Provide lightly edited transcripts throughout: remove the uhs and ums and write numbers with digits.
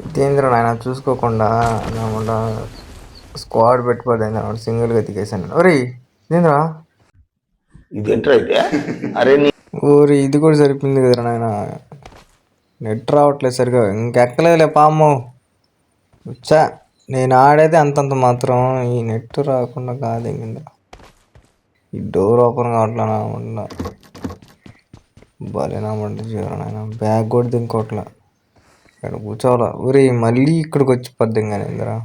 ఇదేంద్ర నాయన చూసుకోకుండా నామంట స్క్వాడ్ పెట్టుకోలేదు సింగిల్గా దిగేసాను. ఒరే ఇదేంద్రా ఇదేంట్రా అయితే అరే ఊరి ఇది కూడా సరిపోయింది కదరా నాయన. నెట్ రావట్లేదు సరిగా, ఇంకెక్కలేదులే పాము వచ్చా. నేను ఆడేది అంతంత మాత్రం, ఈ నెట్ రాకుండా కాదు ఇంక. ఈ డోర్ ఓపెన్ కావట్లేనా ఉండ బాలేనామంట జీవనాయన. బ్యాగ్ కూడా దింకోవట్లే, ఇక్కడ కూర్చోవాలా. ఊరి మళ్ళీ ఇక్కడికి వచ్చి పద్యం కానీ ఇందిరా.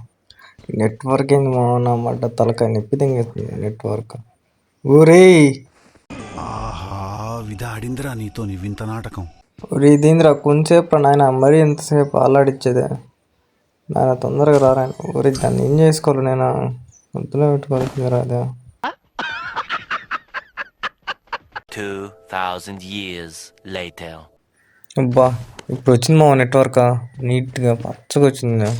నెట్వర్క్ ఏంది మామన్నమాట, తలకాయ నొప్పి దింగేస్తుంది నెట్వర్క్. ఊరి విధాడిందిరా నీతో నీ వింత నాటకం. ఊరి దీంద్రా కొంచెంసేపు నాయన, మరీ ఎంతసేపు అల్లాడిచ్చేదే నాయన. తొందరగా రారాయన. ఊరి దాన్ని ఏం చేసుకోవాలి నేను, గుర్తులో పెట్టుకోవాల్సిందిరా అదే. 2000 years later. అబ్బా ఇప్పుడు వచ్చింది మా నెట్వర్క్, నీట్గా పచ్చగా వచ్చింది.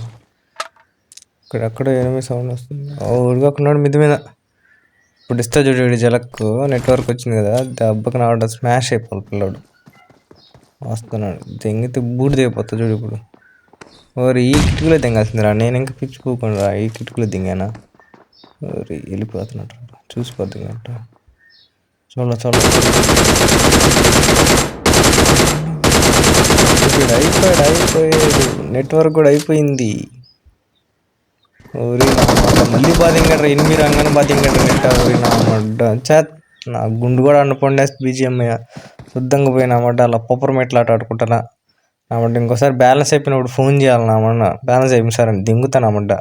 ఇక్కడెక్కడ ఎనిమిది సౌండ్ వస్తుంది. ఊరిగా ఒకనాడు మిద్ది మీద ఇప్పుడు ఇస్తా చూడు జలక్కు. నెట్వర్క్ వచ్చింది కదా, దెబ్బకి నాడు స్మాష్ అయిపోవాలి పిల్లోడు. వస్తున్నాడు దెంగితే బూడిద అయిపోతా చూడు ఇప్పుడు. ఓరి ఈ కిటుకులో దింగాల్సిందిరా, నేను ఇంకా పిచ్చిపోకుండా రా ఈ కిటుకులో దింగానా. ఓరి వెళ్ళిపోతున్నట్టు చూసిపోతున్నట్టు. అయిపోయాడు. నెట్వర్క్ కూడా అయిపోయింది. ఊరి మళ్ళీ బాధింగడ్రా, 8 రంగానే బాధింగడ్రా నెట్. ఊరి నా మడ్డ చేత్ నా గుండు కూడా అండుకోండేస్తే బీజిఎం శుద్ధంగా పోయినామడ్డ. అలా పొప్పర మెట్లు ఆడుకుంటానా నామంట. ఇంకోసారి బ్యాలెన్స్ అయిపోయినప్పుడు ఫోన్ చేయాలి నామన్న. బ్యాలెన్స్ అయిపోయింది సార్ అని దింగుతానామంట.